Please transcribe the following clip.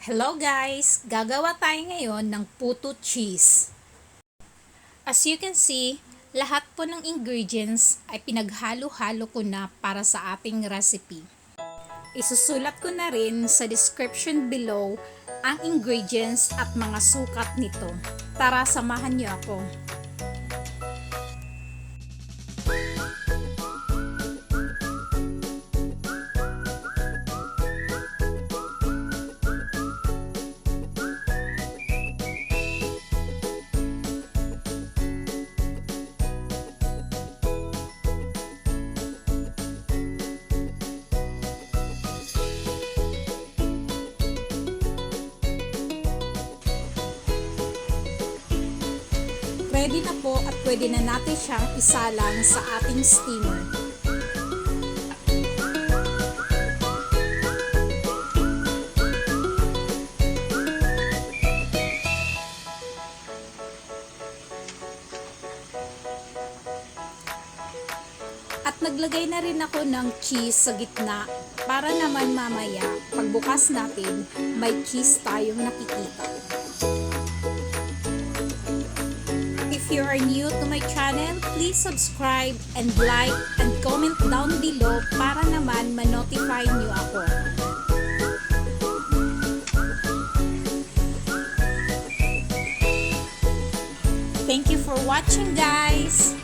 Hello guys! Gagawa tayo ngayon ng puto cheese. As you can see, lahat po ng ingredients ay pinaghalo-halo ko na para sa ating recipe. Isusulat ko na rin sa description below ang ingredients at mga sukat nito. Tara, samahan niyo ako. Ready na po at pwede na natin siyang isalang sa ating steamer. At naglagay na rin ako ng cheese sa gitna para naman mamaya pagbukas natin may cheese tayong nakikita. If you are new to my channel, please subscribe and like and comment down below para naman ma-notify niyo ako. Thank you for watching guys!